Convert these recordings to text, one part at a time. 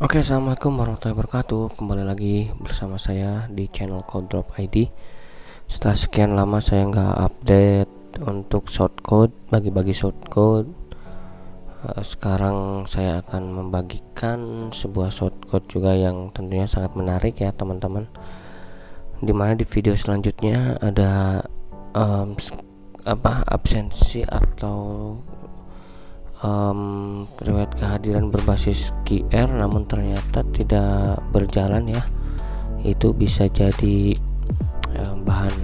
Oke, assalamualaikum warahmatullahi wabarakatuh. Kembali lagi bersama saya di channel CodeDrop ID. Setelah sekian lama saya nggak update untuk shortcode, bagi-bagi shortcode. Sekarang saya akan membagikan sebuah shortcode juga yang tentunya sangat menarik ya teman-teman. Dimana di video selanjutnya ada absensi atau riwayat kehadiran berbasis QR namun ternyata tidak berjalan ya. Itu bisa jadi bahan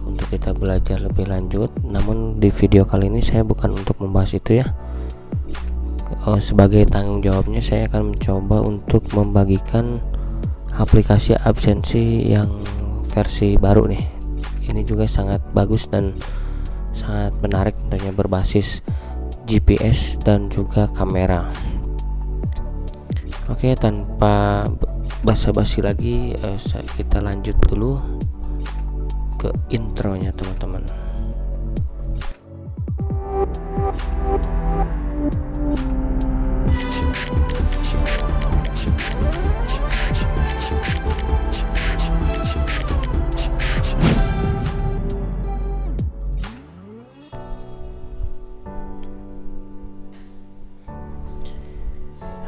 untuk kita belajar lebih lanjut. Namun di video kali ini saya bukan untuk membahas itu ya. Sebagai tanggung jawabnya saya akan mencoba untuk membagikan aplikasi absensi yang versi baru nih. Ini juga sangat bagus dan sangat menarik, tentunya berbasis GPS dan juga kamera. Oke, tanpa basa-basi lagi, kita lanjut dulu ke intronya teman-teman.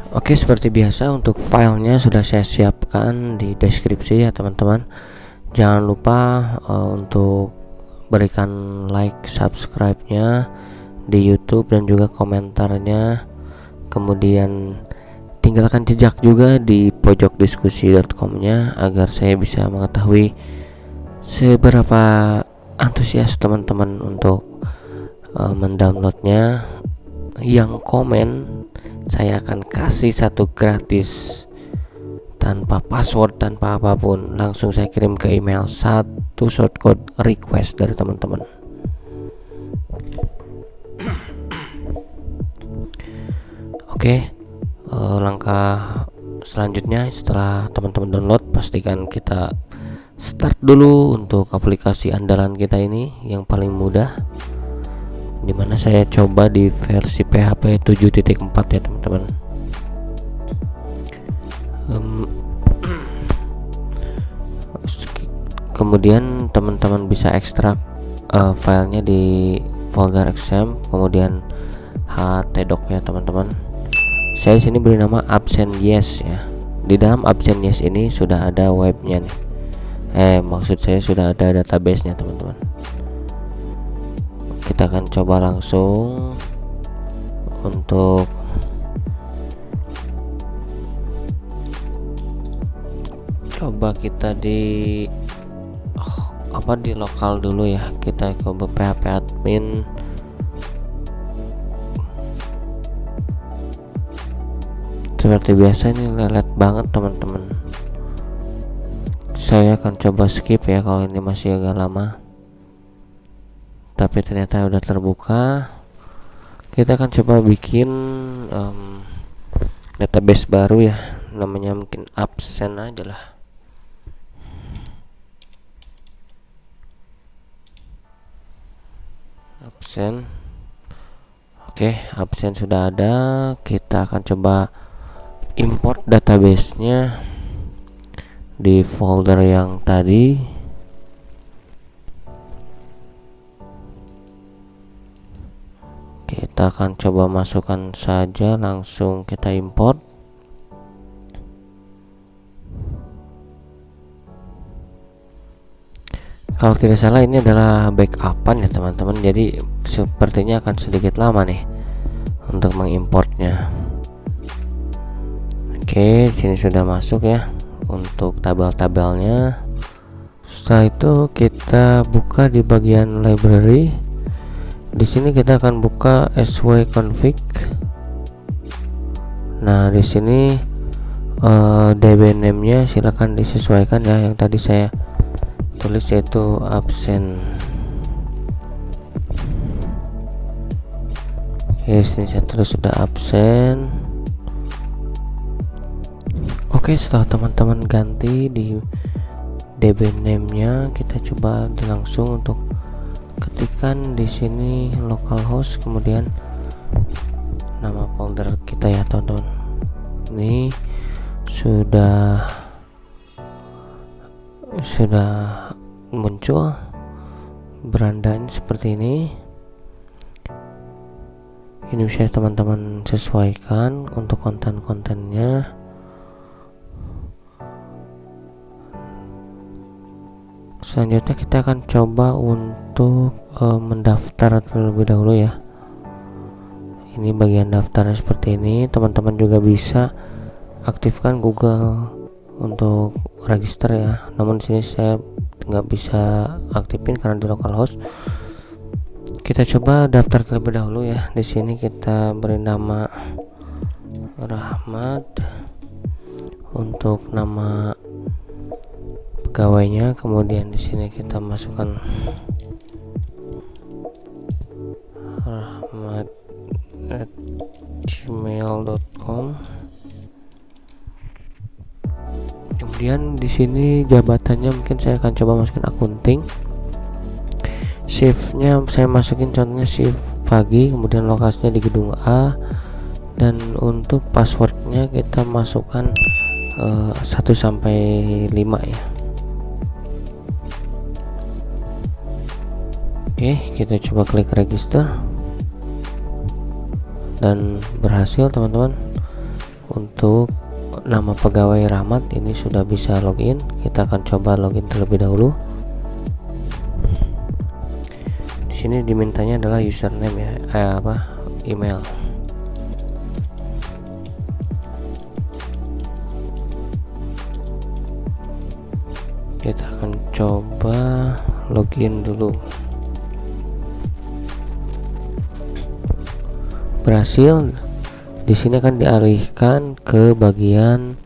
Oke, seperti biasa untuk filenya sudah saya siapkan di deskripsi ya teman-teman. Jangan lupa untuk berikan like, subscribe-nya di YouTube dan juga komentarnya. Kemudian tinggalkan jejak juga di pojokdiskusi.com-nya agar saya bisa mengetahui seberapa antusias teman-teman untuk mendownloadnya. Yang komen saya akan kasih satu gratis tanpa password, tanpa apapun. Langsung saya kirim ke email satu shortcode request dari teman-teman. Oke, langkah selanjutnya setelah teman-teman download, pastikan kita start dulu untuk aplikasi andalan kita ini yang paling mudah, dimana saya coba di versi PHP 7.4 ya teman-teman. Kemudian teman-teman bisa ekstrak filenya di folder exam, kemudian htdoc ya teman-teman. Saya di sini beri nama absent.yes ya. Di dalam absent.yes ini sudah ada webnya nih. Maksud saya sudah ada database-nya teman-teman. Kita akan coba langsung untuk coba kita di lokal dulu ya. Kita coba php admin. Seperti biasa ini lelet banget teman-teman. Saya akan coba skip ya kalau ini masih agak lama. Tapi ternyata udah terbuka. Kita akan coba bikin database baru ya, namanya mungkin absen aja lah. Absen. Oke, absen sudah ada. Kita akan coba import database-nya di folder yang tadi. Kita akan coba masukkan saja, langsung kita import. Kalau tidak salah ini adalah backupan ya teman-teman, jadi sepertinya akan sedikit lama nih untuk mengimportnya. Oke, sini sudah masuk ya untuk tabel-tabelnya. Setelah itu kita buka di bagian library. Di sini kita akan buka swconfig. Nah, di sini db name-nya silakan disesuaikan ya, yang tadi saya tulis yaitu absen. Oke, sini saya tulis sudah absen. Oke, setelah teman-teman ganti di db name-nya, kita coba langsung untuk ketikan di sini localhost, kemudian nama folder kita ya teman-teman. ini sudah muncul berandanya seperti ini. Ini bisa teman-teman sesuaikan untuk konten-kontennya. Selanjutnya kita akan coba untuk mendaftar terlebih dahulu ya. Ini bagian daftarnya seperti ini. Teman-teman juga bisa aktifkan Google untuk register ya. Namun di sini saya nggak bisa aktifin karena di localhost. Kita coba daftar terlebih dahulu ya. Di sini kita beri nama Rahmat untuk nama pegawainya, kemudian di sini kita masukkan rahmat@gmail.com. Kemudian di sini jabatannya mungkin saya akan coba masukin akunting. Shiftnya saya masukin contohnya shift pagi, kemudian lokasinya di gedung A, dan untuk passwordnya kita masukkan 1 sampai 5 ya. Oke, kita coba klik register dan berhasil teman-teman. Untuk nama pegawai Rahmat ini sudah bisa login. Kita akan coba login terlebih dahulu. Di sini dimintanya adalah username ya, email. Kita akan coba login dulu. Berhasil. Di sini akan dialihkan ke bagian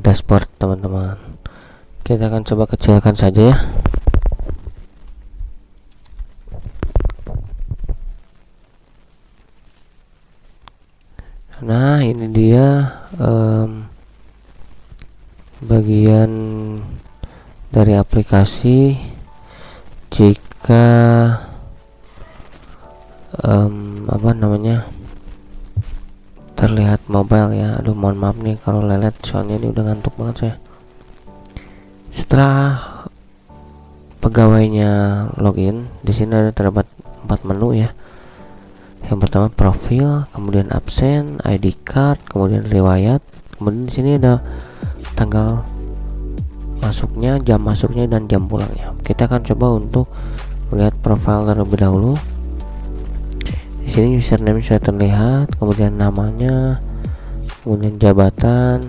dashboard teman-teman. Kita akan coba kecilkan saja ya. Nah, ini dia bagian dari aplikasi. Jika terlihat mobile ya, aduh mohon maaf nih kalau lelet, soalnya ini udah ngantuk banget saya. Setelah pegawainya login, di sini terdapat 4 menu ya. Yang pertama profil, kemudian absen, ID card, kemudian riwayat, kemudian di sini ada tanggal masuknya, jam masuknya, dan jam pulangnya. Kita akan coba untuk melihat profil terlebih dahulu. Di sini username sudah terlihat, kemudian namanya, kemudian jabatan.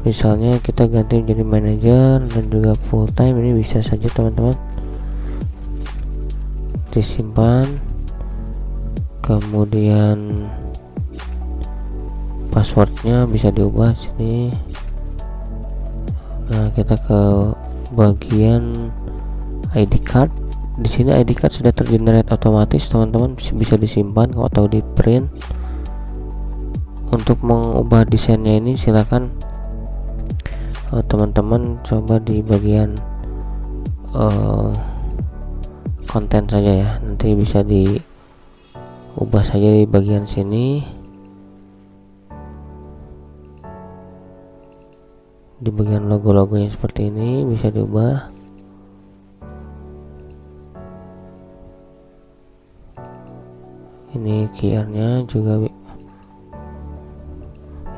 Misalnya kita ganti menjadi manajer dan juga full time, ini bisa saja teman-teman. Disimpan, kemudian passwordnya bisa diubah sini. Nah, kita ke bagian ID card. Di sini ID card sudah tergenerate otomatis teman-teman, bisa disimpan atau di print. Untuk mengubah desainnya ini silakan teman-teman coba di bagian konten saja ya, nanti bisa diubah saja di bagian sini, di bagian logo-logonya seperti ini bisa diubah. Ini QR-nya juga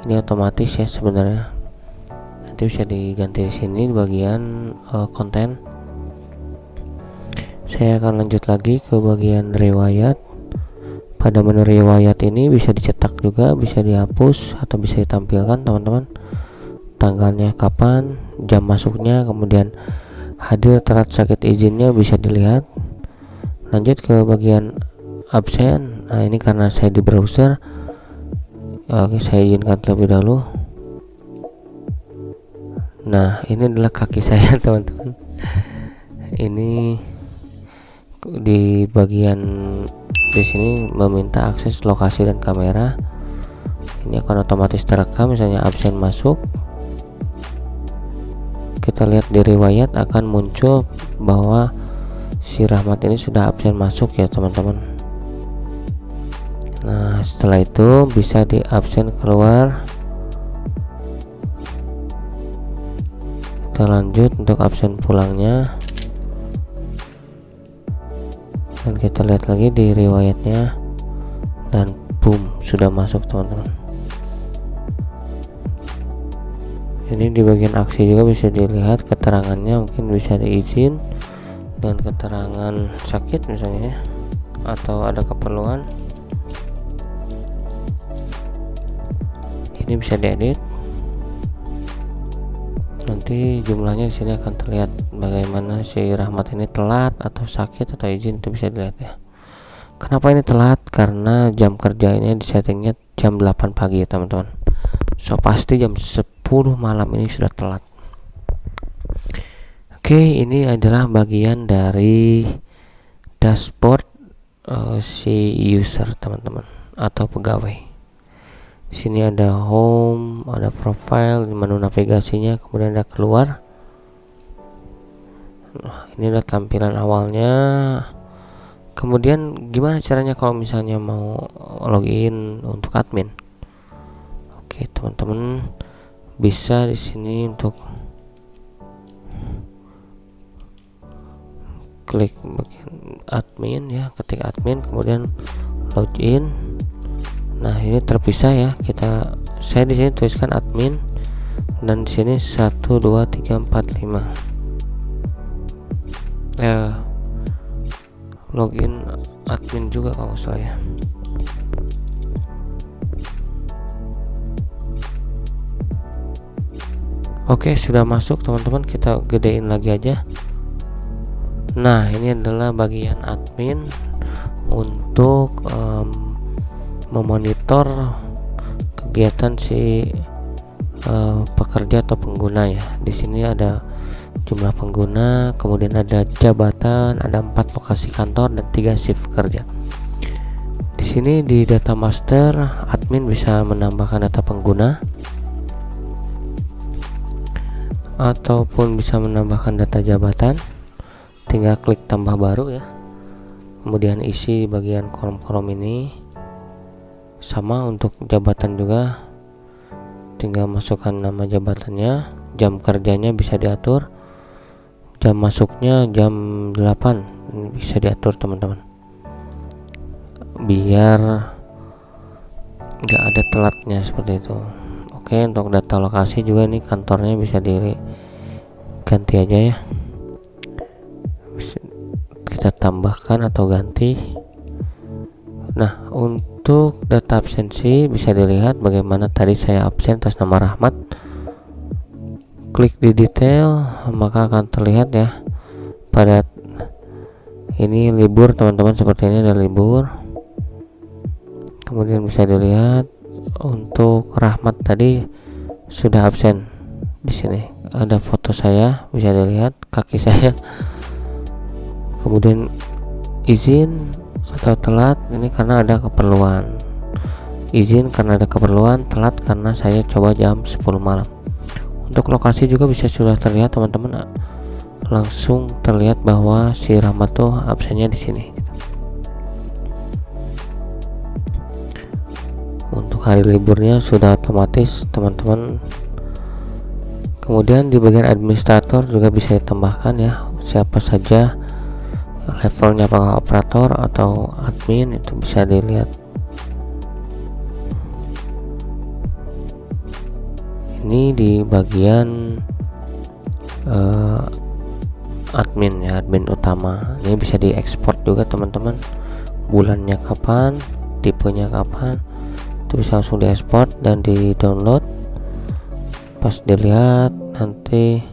ini otomatis ya sebenarnya, nanti bisa diganti di sini di bagian konten. Saya akan lanjut lagi ke bagian riwayat. Pada menu riwayat ini bisa dicetak juga, bisa dihapus atau bisa ditampilkan teman-teman. Tanggalnya kapan, jam masuknya, kemudian hadir telat sakit izinnya bisa dilihat. Lanjut ke bagian absen. Nah, ini karena saya di browser, oke, saya izinkan terlebih dahulu. Nah, ini adalah kaki saya teman-teman. Ini di bagian di sini meminta akses lokasi dan kamera. Ini akan otomatis terekam, misalnya absen masuk. Kita lihat di riwayat akan muncul bahwa si Rahmat ini sudah absen masuk ya teman-teman. Nah, setelah itu bisa di absen keluar. Kita lanjut untuk absen pulangnya, dan kita lihat lagi di riwayatnya, dan boom, sudah masuk teman-teman. Ini di bagian aksi juga bisa dilihat keterangannya, mungkin bisa diizin dan keterangan sakit misalnya, atau ada keperluan. Ini bisa diedit, nanti jumlahnya di sini akan terlihat bagaimana si Rahmat ini telat atau sakit atau izin, itu bisa dilihat ya. Kenapa ini telat? Karena jam kerjanya di settingnya jam 8 pagi ya teman-teman. So pasti jam 10 malam ini sudah telat. Oke, ini adalah bagian dari dashboard si user teman-teman atau pegawai. Di sini ada home, ada profile, menu navigasinya, kemudian ada keluar. Nah, ini adalah tampilan awalnya. Kemudian gimana caranya kalau misalnya mau login untuk admin? Oke, teman-teman bisa di sini untuk klik bagian admin ya, ketik admin, kemudian login. Nah, ini terpisah ya. Saya di sini tuliskan admin, dan di sini 1 2 3 4 5. Login admin juga kalau saya. Oke, sudah masuk teman-teman, kita gedein lagi aja. Nah, ini adalah bagian admin untuk memonitor kegiatan si pekerja atau pengguna ya. Di sini ada jumlah pengguna, kemudian ada jabatan, ada 4 lokasi kantor dan 3 shift kerja. Di sini di data master, admin bisa menambahkan data pengguna ataupun bisa menambahkan data jabatan. Tinggal klik tambah baru ya, kemudian isi bagian kolom-kolom ini. Sama untuk jabatan juga, tinggal masukkan nama jabatannya, jam kerjanya bisa diatur, jam masuknya jam 8, ini bisa diatur teman-teman, biar nggak ada telatnya seperti itu. Oke, untuk data lokasi juga ini kantornya bisa diganti aja ya, bisa kita tambahkan atau ganti. Nah, untuk data absensi bisa dilihat bagaimana tadi saya absen atas nama Rahmat. Klik di detail, maka akan terlihat ya pada ini libur teman-teman, seperti ini ada libur. Kemudian bisa dilihat untuk Rahmat tadi sudah absen. Di sini ada foto saya, bisa dilihat kaki saya. Kemudian izin atau telat ini karena ada keperluan, izin karena ada keperluan, telat karena saya coba jam 10 malam. Untuk lokasi juga bisa sudah terlihat teman-teman, langsung terlihat bahwa si Rahmat tuh absennya di sini. Untuk hari liburnya sudah otomatis teman-teman. Kemudian di bagian administrator juga bisa ditambahkan ya, siapa saja levelnya, apakah operator atau admin, itu bisa dilihat. Ini di bagian admin ya, admin utama. Ini bisa diekspor juga teman-teman, bulannya kapan, tipenya kapan, itu bisa langsung diekspor dan di download. Pas dilihat nanti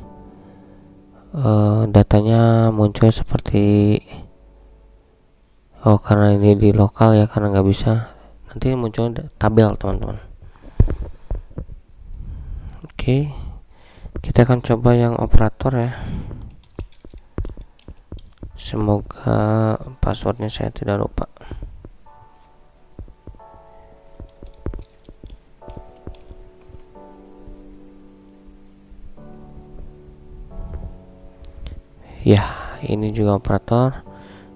datanya muncul seperti karena ini di lokal ya, karena nggak bisa, nanti muncul tabel teman-teman. Oke, kita akan coba yang operator ya, semoga passwordnya saya tidak lupa. Ya, ini juga operator,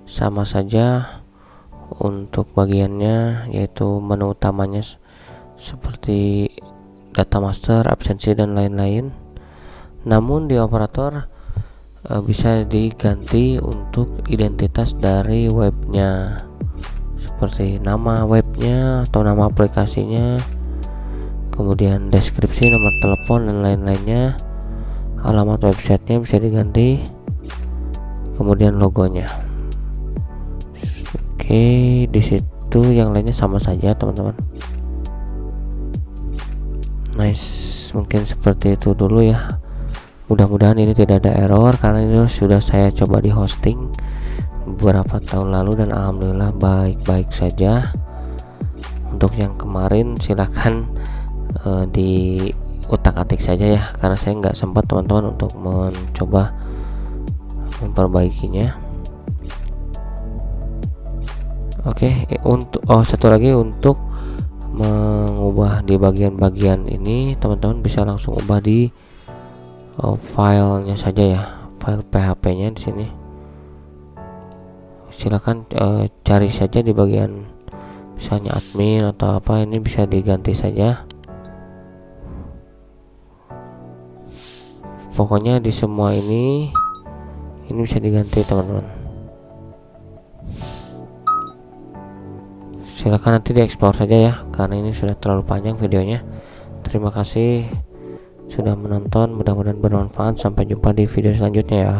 sama saja untuk bagiannya, yaitu menu utamanya seperti data master, absensi dan lain-lain. Namun di operator bisa diganti untuk identitas dari webnya, seperti nama webnya atau nama aplikasinya, kemudian deskripsi, nomor telepon dan lain-lainnya. Alamat websitenya bisa diganti, kemudian logonya. Oke, di situ yang lainnya sama saja teman-teman. Nice, mungkin seperti itu dulu ya. Mudah-mudahan ini tidak ada error, karena ini sudah saya coba di hosting beberapa tahun lalu dan alhamdulillah baik-baik saja. Untuk yang kemarin silahkan di utak-atik saja ya, karena saya nggak sempat teman-teman untuk mencoba memperbaikinya. Oke, untuk satu lagi, untuk mengubah di bagian-bagian ini teman-teman bisa langsung ubah di filenya saja ya, file PHP-nya di sini. Silakan cari saja di bagian misalnya admin atau apa, ini bisa diganti saja. Pokoknya di semua ini bisa diganti teman-teman. Silahkan nanti dieksplor saja ya, karena ini sudah terlalu panjang videonya. Terima kasih sudah menonton, mudah-mudahan bermanfaat. Sampai jumpa di video selanjutnya ya.